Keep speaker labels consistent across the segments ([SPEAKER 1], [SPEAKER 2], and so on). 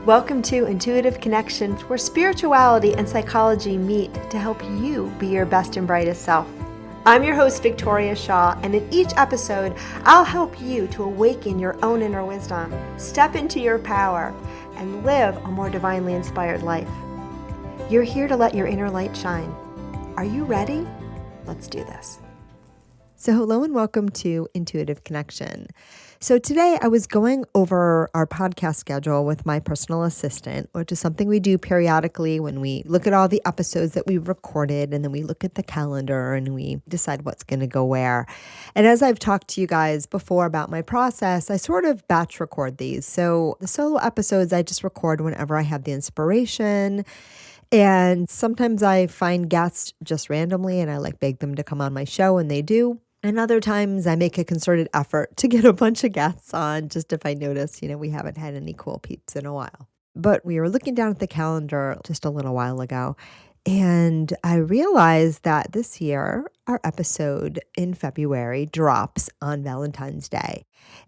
[SPEAKER 1] Welcome to Intuitive Connection, where spirituality and psychology meet to help you be your best and brightest self. I'm your host, Victoria Shaw, and in each episode, I'll help you to awaken your own inner wisdom, step into your power, and live a more divinely inspired life. You're here to let your inner light shine. Are you ready? Let's do this. So hello and welcome to Intuitive Connection. So today I was going over our podcast schedule with my personal assistant, which is something we do periodically when we look at all the episodes that we've recorded, and then we look at the calendar and we decide what's going to go where. And as I've talked to you guys before about my process, I sort of batch record these. So the solo episodes I just record whenever I have the inspiration. And sometimes I find guests just randomly and I beg them to come on my show, and they do. And other times I make a concerted effort to get a bunch of guests on, just if I notice, we haven't had any cool peeps in a while. But we were looking down at the calendar just a little while ago, and I realized that this year, our episode in February drops on Valentine's Day.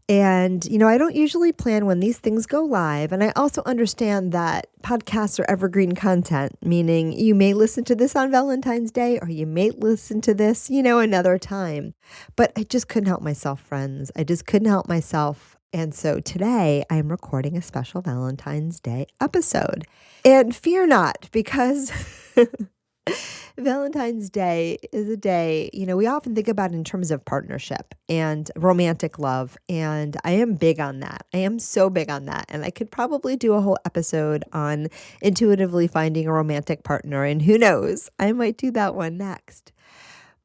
[SPEAKER 1] And, I don't usually plan when these things go live. And I also understand that podcasts are evergreen content, meaning you may listen to this on Valentine's Day or you may listen to this, another time. But I just couldn't help myself, friends. I just couldn't help myself. And so today I'm recording a special Valentine's Day episode. And fear not, because Valentine's Day is a day, we often think about in terms of partnership and romantic love. And I am big on that. I am so big on that. And I could probably do a whole episode on intuitively finding a romantic partner. And who knows, I might do that one next.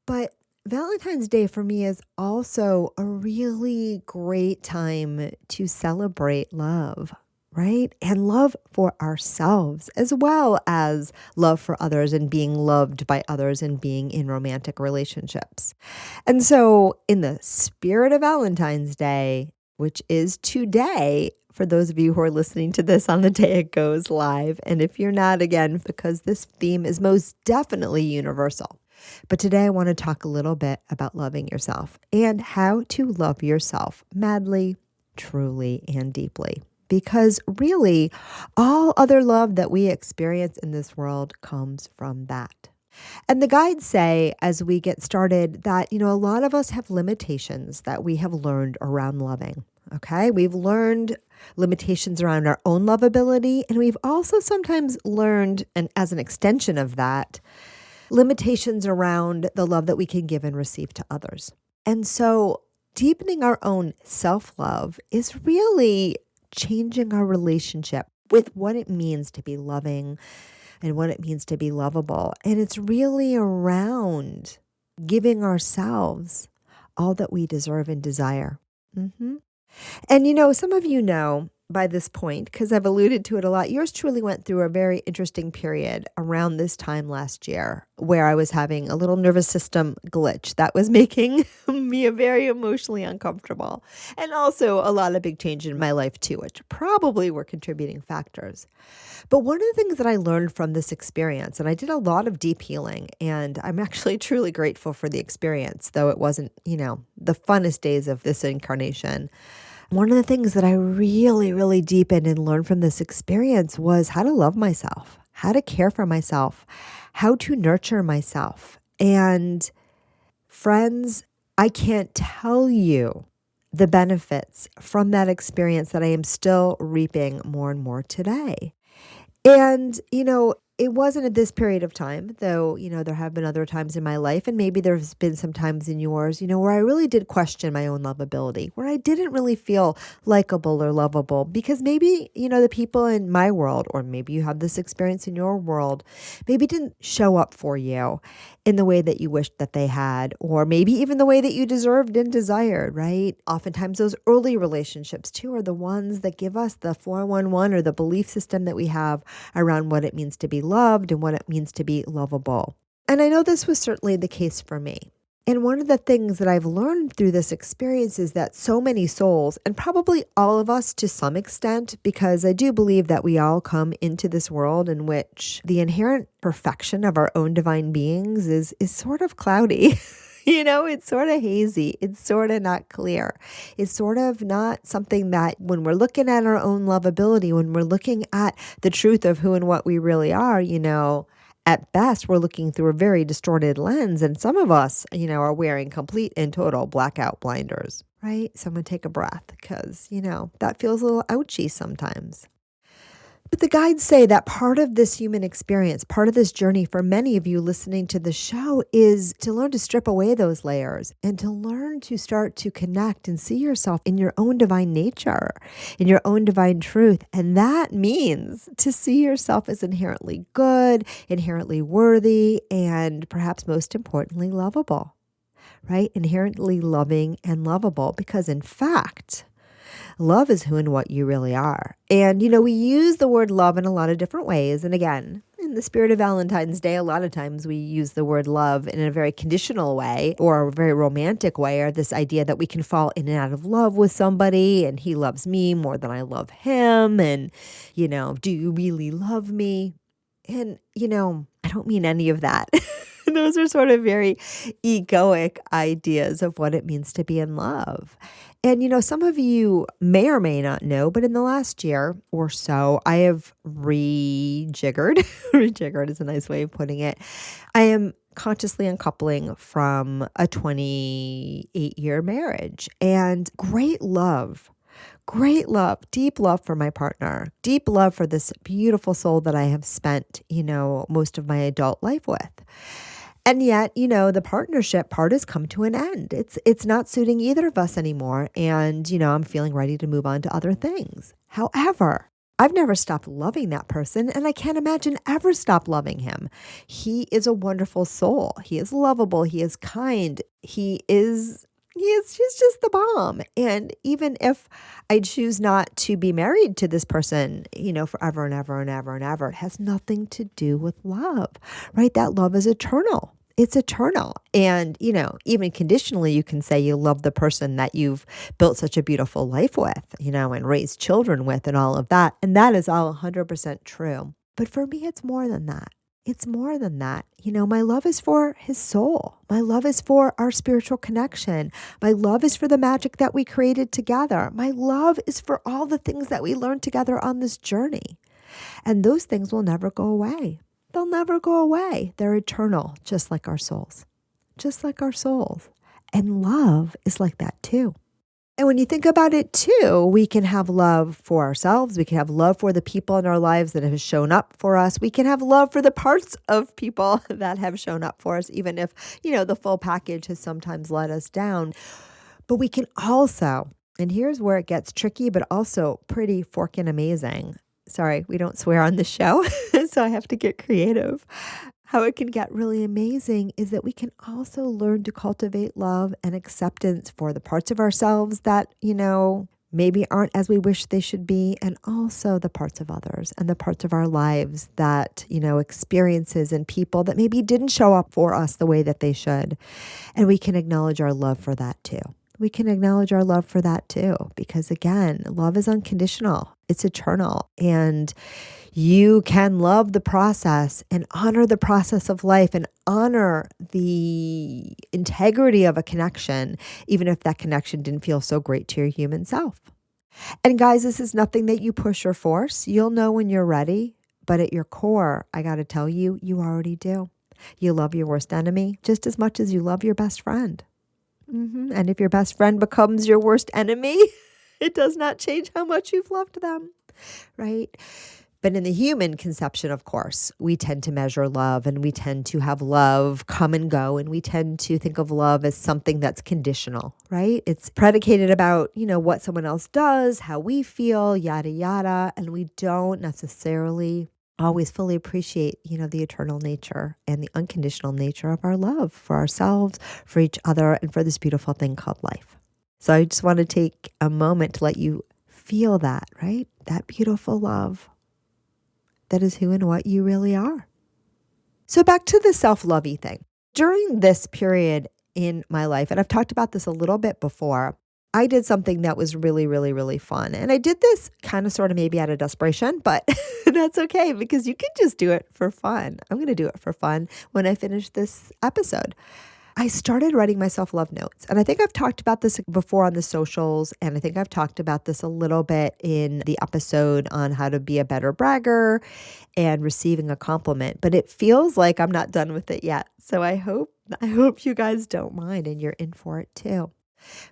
[SPEAKER 1] But Valentine's Day for me is also a really great time to celebrate love. Right? And love for ourselves, as well as love for others and being loved by others and being in romantic relationships. And so in the spirit of Valentine's Day, which is today, for those of you who are listening to this on the day it goes live, and if you're not, again, because this theme is most definitely universal. But today I want to talk a little bit about loving yourself and how to love yourself madly, truly, and deeply. Because really, all other love that we experience in this world comes from that. And the guides say, as we get started, that, a lot of us have limitations that we have learned around loving. Okay? We've learned limitations around our own lovability, and we've also sometimes learned, and as an extension of that, limitations around the love that we can give and receive to others. And so deepening our own self-love is really changing our relationship with what it means to be loving and what it means to be lovable. And it's really around giving ourselves all that we deserve and desire. And some of you know by this point, because I've alluded to it a lot, yours truly went through a very interesting period around this time last year where I was having a little nervous system glitch that was making me very emotionally uncomfortable. And also a lot of big change in my life too, which probably were contributing factors. But one of the things that I learned from this experience, and I did a lot of deep healing, and I'm actually truly grateful for the experience, though it wasn't, the funnest days of this incarnation. One of the things that I really, really deepened and learned from this experience was how to love myself, how to care for myself, how to nurture myself. And friends, I can't tell you the benefits from that experience that I am still reaping more and more today. And, it wasn't at this period of time, though, there have been other times in my life, and maybe there's been some times in yours, where I really did question my own lovability, where I didn't really feel likable or lovable, because maybe, the people in my world, or maybe you have this experience in your world, maybe didn't show up for you in the way that you wished that they had, or maybe even the way that you deserved and desired, right? Oftentimes those early relationships too are the ones that give us the 411 or the belief system that we have around what it means to be loved and what it means to be lovable. And I know this was certainly the case for me. And one of the things that I've learned through this experience is that so many souls, and probably all of us to some extent, because I do believe that we all come into this world in which the inherent perfection of our own divine beings is sort of cloudy. It's sort of hazy. It's sort of not clear. It's sort of not something that when we're looking at our own lovability, when we're looking at the truth of who and what we really are, at best, we're looking through a very distorted lens. And some of us, are wearing complete and total blackout blinders, right? So I'm going to take a breath because, that feels a little ouchy sometimes. But the guides say that part of this human experience, part of this journey for many of you listening to the show is to learn to strip away those layers and to learn to start to connect and see yourself in your own divine nature, in your own divine truth. And that means to see yourself as inherently good, inherently worthy, and perhaps most importantly, lovable, right? Inherently loving and lovable, because in fact, love is who and what you really are. And, we use the word love in a lot of different ways. And again, in the spirit of Valentine's Day, a lot of times we use the word love in a very conditional way or a very romantic way, or this idea that we can fall in and out of love with somebody and he loves me more than I love him. And, do you really love me? And, I don't mean any of that. Those are sort of very egoic ideas of what it means to be in love. And, some of you may or may not know, but in the last year or so, I have rejiggered. Rejiggered is a nice way of putting it. I am consciously uncoupling from a 28-year marriage, and great love, deep love for my partner, deep love for this beautiful soul that I have spent, most of my adult life with. And yet, the partnership part has come to an end. It's not suiting either of us anymore. And, I'm feeling ready to move on to other things. However, I've never stopped loving that person, and I can't imagine ever stop loving him. He is a wonderful soul. He is lovable. He is kind. He's just the bomb. And even if I choose not to be married to this person, forever and ever and ever and ever, it has nothing to do with love, right? That love is eternal. It's eternal. And, even conditionally, you can say you love the person that you've built such a beautiful life with, and raised children with and all of that. And that is all 100% true. But for me, it's more than that. It's more than that. My love is for his soul. My love is for our spiritual connection. My love is for the magic that we created together. My love is for all the things that we learned together on this journey. And those things will never go away. They'll never go away. They're eternal, just like our souls. Just like our souls. And love is like that too. And when you think about it too, we can have love for ourselves. We can have love for the people in our lives that have shown up for us. We can have love for the parts of people that have shown up for us, even if, the full package has sometimes let us down. But we can also, and here's where it gets tricky, but also pretty forkin' amazing. Sorry, we don't swear on the show, so I have to get creative. How it can get really amazing is that we can also learn to cultivate love and acceptance for the parts of ourselves that, maybe aren't as we wish they should be, and also the parts of others and the parts of our lives that, experiences and people that maybe didn't show up for us the way that they should. And we can acknowledge our love for that too. Because again, love is unconditional. It's eternal. And you can love the process and honor the process of life and honor the integrity of a connection, even if that connection didn't feel so great to your human self. And guys, this is nothing that you push or force. You'll know when you're ready. But at your core, I got to tell you, you already do. You love your worst enemy just as much as you love your best friend. And if your best friend becomes your worst enemy, it does not change how much you've loved them, right? But in the human conception, of course, we tend to measure love, and we tend to have love come and go, and we tend to think of love as something that's conditional, right? It's predicated about, what someone else does, how we feel, yada, yada, and we don't necessarily always fully appreciate, the eternal nature and the unconditional nature of our love for ourselves, for each other, and for this beautiful thing called life. So I just want to take a moment to let you feel that, right? That beautiful love. That is who and what you really are. So back to the self-lovey thing. During this period in my life, and I've talked about this a little bit before, I did something that was really, really, really fun. And I did this kind of sort of maybe out of desperation, but that's okay because you can just do it for fun. I'm going to do it for fun when I finish this episode. I started writing myself love notes. And I think I've talked about this before on the socials. And I think I've talked about this a little bit in the episode on how to be a better bragger and receiving a compliment. But it feels like I'm not done with it yet. So I hope you guys don't mind and you're in for it too.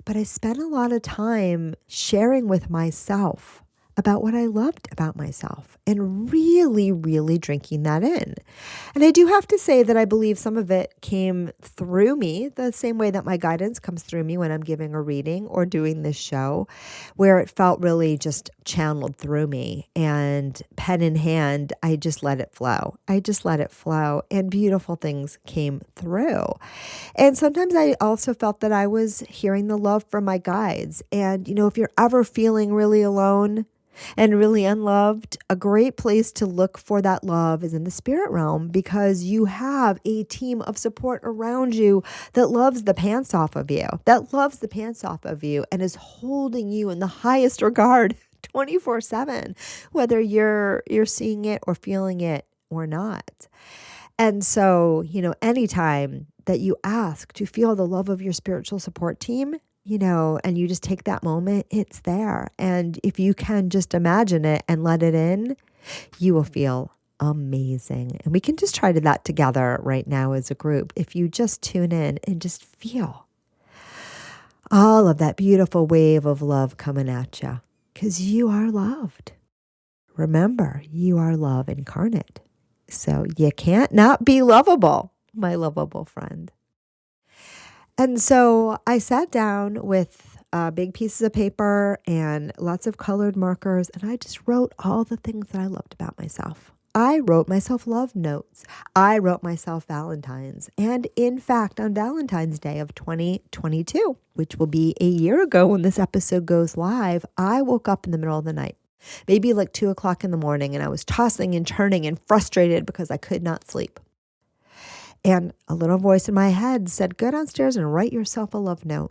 [SPEAKER 1] But I spent a lot of time sharing with myself about what I loved about myself and really, really drinking that in. And I do have to say that I believe some of it came through me, the same way that my guidance comes through me when I'm giving a reading or doing this show, where it felt really just channeled through me. And pen in hand, I just let it flow. I just let it flow, and beautiful things came through. And sometimes I also felt that I was hearing the love from my guides. And, if you're ever feeling really alone and really unloved, a great place to look for that love is in the spirit realm, because you have a team of support around you that loves the pants off of you, and is holding you in the highest regard 24/7, whether you're seeing it or feeling it or not. And so, anytime that you ask to feel the love of your spiritual support team, and you just take that moment, it's there. And if you can just imagine it and let it in, you will feel amazing. And we can just try that together right now as a group. If you just tune in and just feel all of that beautiful wave of love coming at you, because you are loved. Remember, you are love incarnate. So you can't not be lovable, my lovable friend. And so I sat down with big pieces of paper and lots of colored markers, and I just wrote all the things that I loved about myself. I wrote myself love notes. I wrote myself Valentines. And in fact, on Valentine's Day of 2022, which will be a year ago when this episode goes live, I woke up in the middle of the night, maybe like 2 o'clock in the morning, and I was tossing and turning and frustrated because I could not sleep. And a little voice in my head said, go downstairs and write yourself a love note.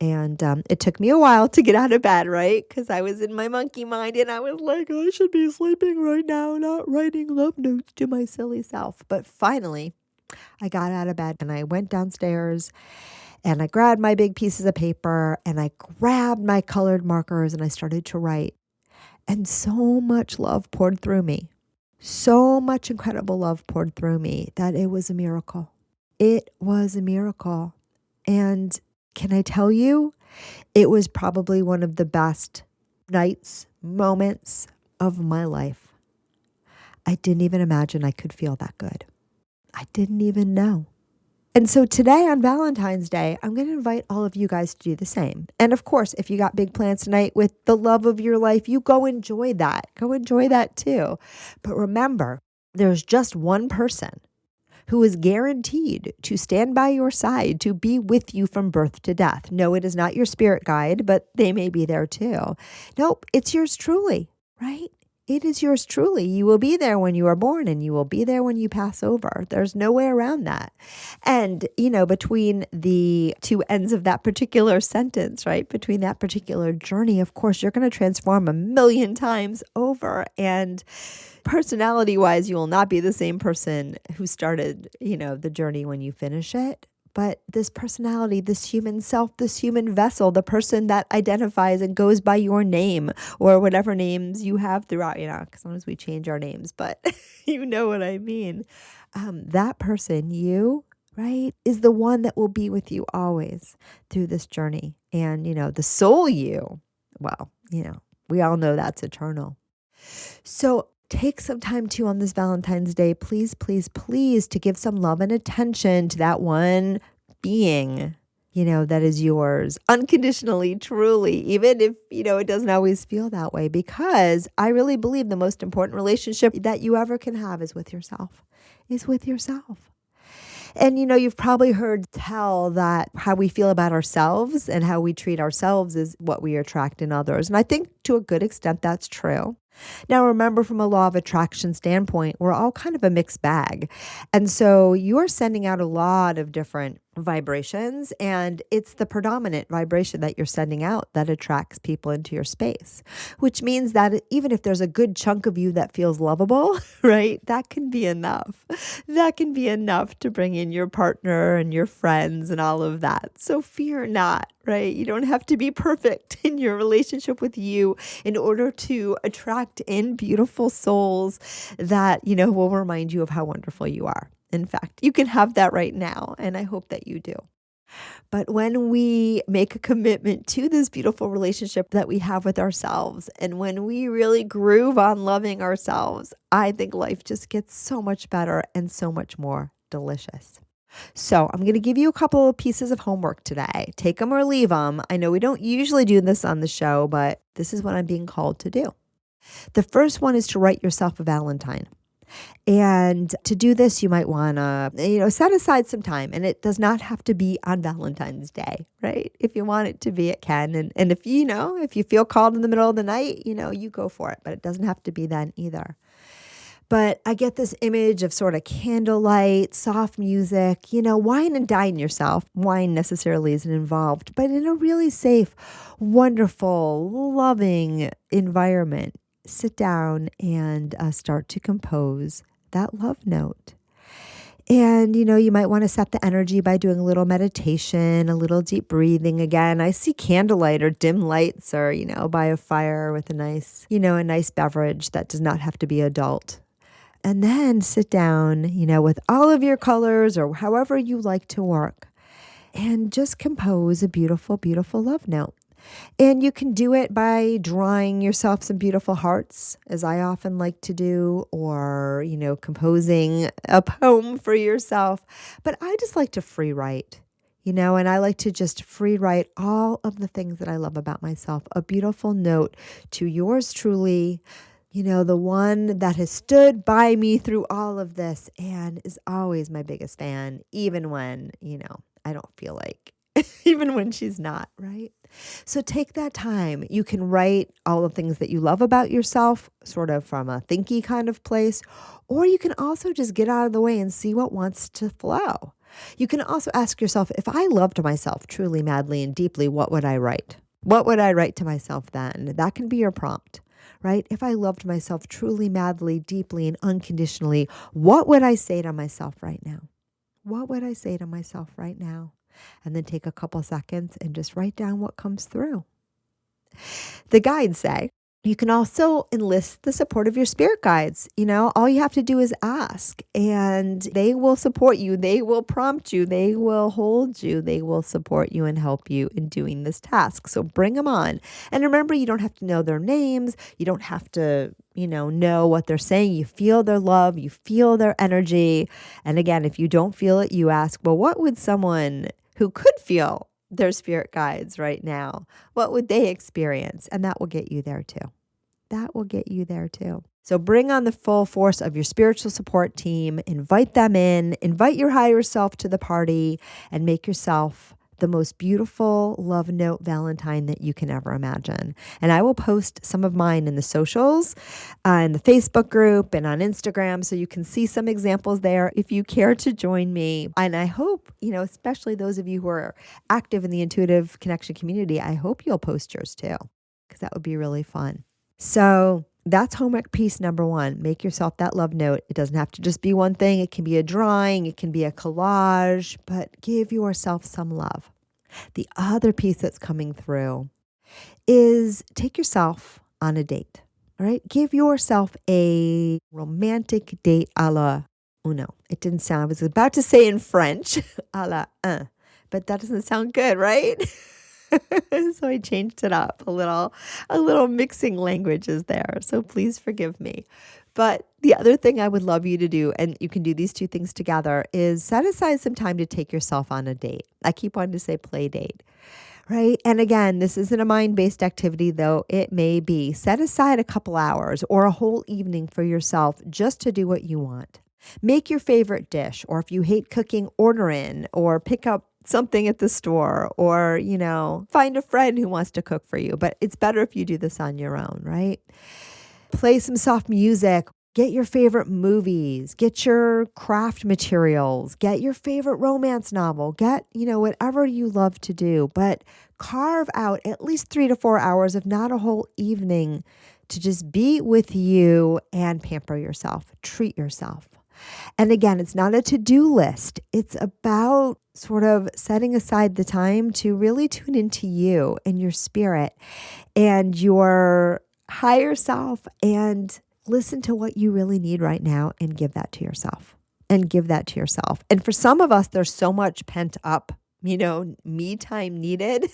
[SPEAKER 1] And it took me a while to get out of bed, right? Because I was in my monkey mind and I was like, I should be sleeping right now, not writing love notes to my silly self. But finally, I got out of bed and I went downstairs and I grabbed my big pieces of paper and I grabbed my colored markers and I started to write. And so much love poured through me. So much incredible love poured through me that it was a miracle. It was a miracle. And can I tell you, it was probably one of the best nights, moments of my life. I didn't even imagine I could feel that good. I didn't even know. And so today on Valentine's Day, I'm going to invite all of you guys to do the same. And of course, if you got big plans tonight with the love of your life, you go enjoy that. Go enjoy that too. But remember, there's just one person who is guaranteed to stand by your side, to be with you from birth to death. No, it is not your spirit guide, but they may be there too. Nope, it's yours truly, right? It is yours truly. You will be there when you are born and you will be there when you pass over. There's no way around that. And, between the two ends of that particular sentence, right? Between that particular journey, of course, you're going to transform a million times over. And personality-wise, you will not be the same person who started, the journey when you finish it. But this personality, this human self, this human vessel, the person that identifies and goes by your name or whatever names you have throughout, because sometimes we change our names, but you know what I mean. That person, you, right, is the one that will be with you always through this journey. And, the soul you, well, we all know that's eternal. So take some time too on this Valentine's Day, please, please, please, to give some love and attention to that one being, that is yours unconditionally, truly, even if, it doesn't always feel that way, because I really believe the most important relationship that you ever can have is with yourself. And, you've probably heard tell that how we feel about ourselves and how we treat ourselves is what we attract in others. And I think to a good extent that's true. Now, remember, from a law of attraction standpoint, we're all kind of a mixed bag. And so you're sending out a lot of different vibrations, and it's the predominant vibration that you're sending out that attracts people into your space, which means that even if there's a good chunk of you that feels lovable, right, that can be enough. That can be enough to bring in your partner and your friends and all of that. So fear not, right? You don't have to be perfect in your relationship with you in order to attract in beautiful souls that, will remind you of how wonderful you are. In fact, you can have that right now, and I hope that you do. But when we make a commitment to this beautiful relationship that we have with ourselves, and when we really groove on loving ourselves, I think life just gets so much better and so much more delicious. So I'm going to give you a couple of pieces of homework today. Take them or leave them. I know we don't usually do this on the show, but this is what I'm being called to do. The first one is to write yourself a Valentine. And to do this, you might want to, set aside some time. And it does not have to be on Valentine's Day, right? If you want it to be, it can. And if if you feel called in the middle of the night, you go for it. But it doesn't have to be then either. But I get this image of sort of candlelight, soft music, wine and dine yourself. Wine necessarily isn't involved, but in a really safe, wonderful, loving environment. Sit down and start to compose that love note. And, you might want to set the energy by doing a little meditation, a little deep breathing. Again, I see candlelight or dim lights or, by a fire with a nice beverage that does not have to be adult. And then sit down, with all of your colors or however you like to work and just compose a beautiful, beautiful love note. And you can do it by drawing yourself some beautiful hearts, as I often like to do, or, composing a poem for yourself. But I just like to free write, and I like to just free write all of the things that I love about myself. A beautiful note to yours truly, the one that has stood by me through all of this and is always my biggest fan, even when, I don't feel like, even when she's not, right? So take that time. You can write all the things that you love about yourself, sort of from a thinky kind of place, or you can also just get out of the way and see what wants to flow. You can also ask yourself, if I loved myself truly, madly, and deeply, what would I write? What would I write to myself then? That can be your prompt, right? If I loved myself truly, madly, deeply, and unconditionally, what would I say to myself right now? What would I say to myself right now? And then take a couple seconds and just write down what comes through. The guides say you can also enlist the support of your spirit guides. All you have to do is ask, and they will support you. They will prompt you. They will hold you. They will support you and help you in doing this task. So bring them on. And remember, you don't have to know their names. You don't have to, know what they're saying. You feel their love. You feel their energy. And again, if you don't feel it, you ask, well, what would someone who could feel their spirit guides right now, what would they experience? And that will get you there too. That will get you there too. So bring on the full force of your spiritual support team, invite them in, invite your higher self to the party, and make yourself the most beautiful love note Valentine that you can ever imagine. And I will post some of mine in the socials, in the Facebook group and on Instagram, so you can see some examples there if you care to join me. And I hope, especially those of you who are active in the intuitive connection community, I hope you'll post yours too, because that would be really fun. So that's homework piece number one. Make yourself that love note. It doesn't have to just be one thing. It can be a drawing. It can be a collage, but give yourself some love. The other piece that's coming through is take yourself on a date. All right. Give yourself a romantic date a la uno. It didn't sound, I was about to say in French, a la un, but that doesn't sound good, right? So I changed it up a little mixing languages there. So please forgive me. But the other thing I would love you to do, and you can do these two things together, is set aside some time to take yourself on a date. I keep wanting to say play date, right? And again, this isn't a mind-based activity, though it may be. Set aside a couple hours or a whole evening for yourself just to do what you want. Make your favorite dish, or if you hate cooking, order in or pick up something at the store, or, find a friend who wants to cook for you. But it's better if you do this on your own, right? Play some soft music. Get your favorite movies, get your craft materials, get your favorite romance novel, get, whatever you love to do, but carve out at least 3 to 4 hours, if not a whole evening, to just be with you and pamper yourself, treat yourself. And again, it's not a to-do list. It's about sort of setting aside the time to really tune into you and your spirit and your higher self and listen to what you really need right now and give that to yourself. And give that to yourself. And for some of us, there's so much pent up, me time needed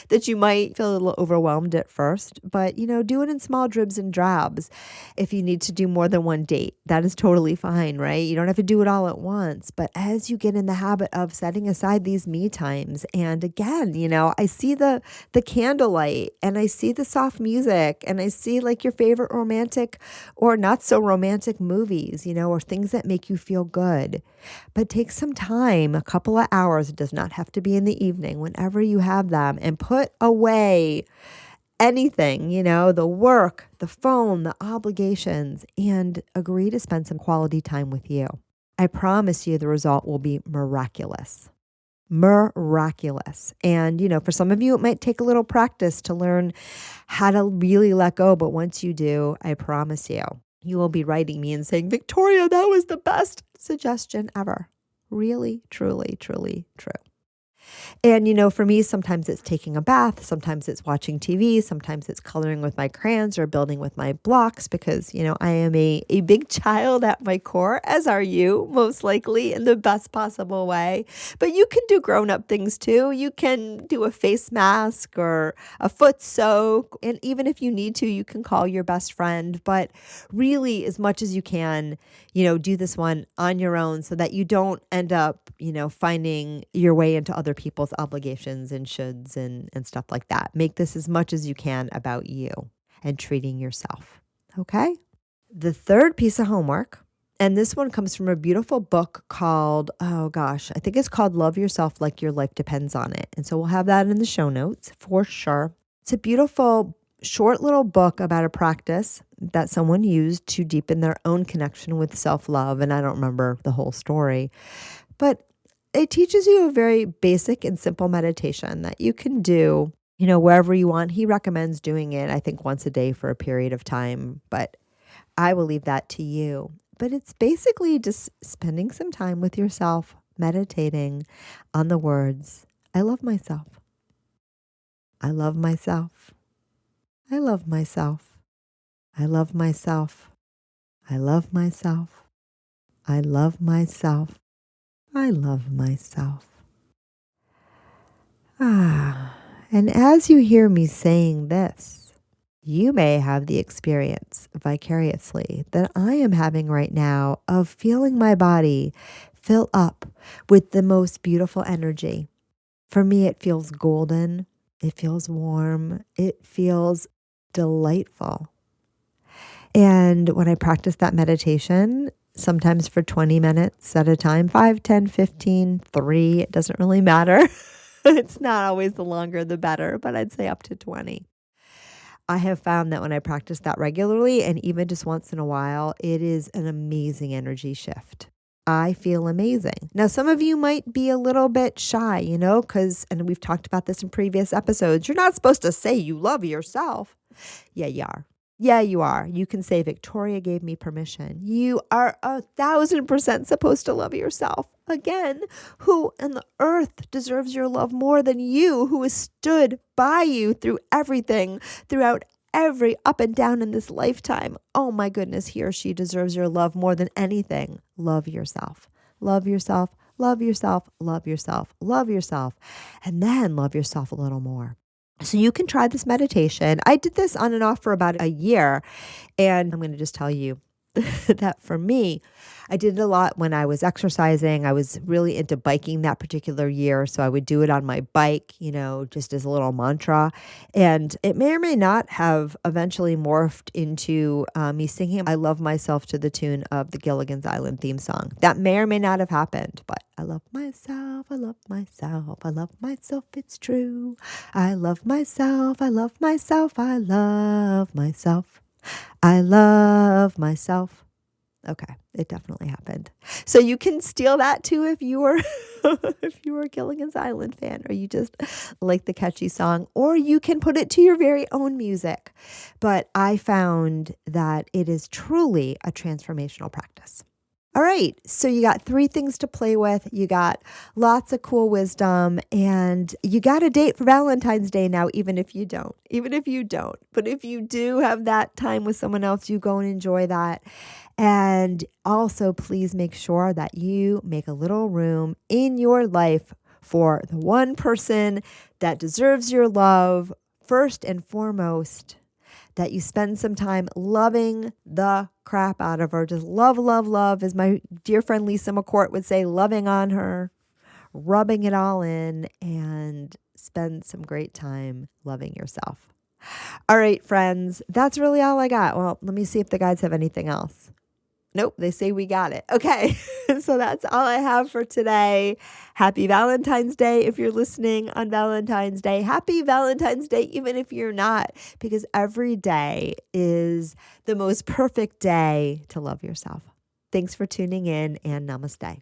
[SPEAKER 1] that you might feel a little overwhelmed at first, but do it in small dribs and drabs. If you need to do more than one date, that is totally fine, right? You don't have to do it all at once, but as you get in the habit of setting aside these me times, and again, I see the candlelight and I see the soft music and I see like your favorite romantic or not so romantic movies, or things that make you feel good. But take some time, a couple of hours. It does not have to be in the evening, whenever you have them, and put away anything, the work, the phone, the obligations, and agree to spend some quality time with you. I promise you the result will be miraculous. Miraculous. And, for some of you, it might take a little practice to learn how to really let go. But once you do, I promise you will be writing me and saying, Victoria, that was the best suggestion ever. Really, truly, truly true. And, for me, sometimes it's taking a bath. Sometimes it's watching TV. Sometimes it's coloring with my crayons or building with my blocks because, I am a big child at my core, as are you, most likely, in the best possible way. But you can do grown-up things too. You can do a face mask or a foot soak. And even if you need to, you can call your best friend. But really, as much as you can, do this one on your own so that you don't end up, finding your way into other people's obligations and shoulds and stuff like that. Make this as much as you can about you and treating yourself. Okay? The third piece of homework, and this one comes from a beautiful book called, I think it's called Love Yourself Like Your Life Depends on It. And so we'll have that in the show notes for sure. It's a beautiful short little book about a practice that someone used to deepen their own connection with self-love. And I don't remember the whole story, but it teaches you a very basic and simple meditation that you can do, wherever you want. He recommends doing it, I think, once a day for a period of time, but I will leave that to you. But it's basically just spending some time with yourself, meditating on the words, I love myself. I love myself. I love myself. I love myself. I love myself. I love myself. I love myself. And as you hear me saying this, you may have the experience vicariously that I am having right now of feeling my body fill up with the most beautiful energy. For me, it feels golden. It feels warm. It feels delightful. And when I practice that meditation, sometimes for 20 minutes at a time, 5, 10, 15, 3, it doesn't really matter. It's not always the longer the better, but I'd say up to 20. I have found that when I practice that regularly and even just once in a while, it is an amazing energy shift. I feel amazing. Now, some of you might be a little bit shy, and we've talked about this in previous episodes. You're not supposed to say you love yourself. Yeah, you are. Yeah, you are. You can say, Victoria gave me permission. You are 1,000% supposed to love yourself. Again, who on the earth deserves your love more than you, who has stood by you through everything, throughout every up and down in this lifetime? Oh my goodness, he or she deserves your love more than anything. Love yourself. Love yourself. Love yourself. Love yourself. Love yourself. And then love yourself a little more. So you can try this meditation. I did this on and off for about a year. And I'm going to just tell you that for me, I did it a lot when I was exercising. I was really into biking that particular year. So I would do it on my bike, just as a little mantra. And it may or may not have eventually morphed into me singing I Love Myself to the tune of the Gilligan's Island theme song. That may or may not have happened, but I love myself. I love myself. I love myself. It's true. I love myself. I love myself. I love myself. I love myself. Okay, it definitely happened. So you can steal that too if you were if you were a Killing Is Island fan or you just like the catchy song, or you can put it to your very own music. But I found that it is truly a transformational practice. All right, so you got 3 things to play with. You got lots of cool wisdom, and you got a date for Valentine's Day now, even if you don't. Even if you don't. But if you do have that time with someone else, you go and enjoy that. And also, please make sure that you make a little room in your life for the one person that deserves your love first and foremost, that you spend some time loving the crap out of her. Just love, love, love, as my dear friend Lisa McCourt would say, loving on her, rubbing it all in, and spend some great time loving yourself. All right, friends, that's really all I got. Well, let me see if the guys have anything else. Nope, they say we got it. Okay, so that's all I have for today. Happy Valentine's Day if you're listening on Valentine's Day. Happy Valentine's Day even if you're not, because every day is the most perfect day to love yourself. Thanks for tuning in, and namaste.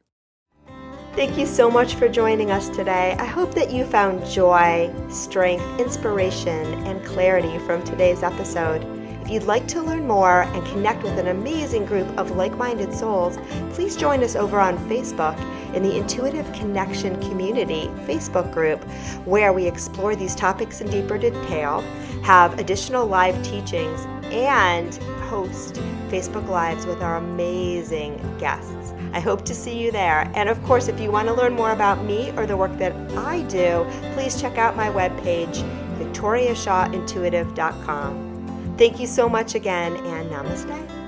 [SPEAKER 1] Thank you so much for joining us today. I hope that you found joy, strength, inspiration, and clarity from today's episode. If you'd like to learn more and connect with an amazing group of like-minded souls, please join us over on Facebook in the Intuitive Connection Community Facebook group, where we explore these topics in deeper detail, have additional live teachings, and host Facebook Lives with our amazing guests. I hope to see you there. And of course, if you want to learn more about me or the work that I do, please check out my webpage, victoriashawintuitive.com. Thank you so much again, and namaste.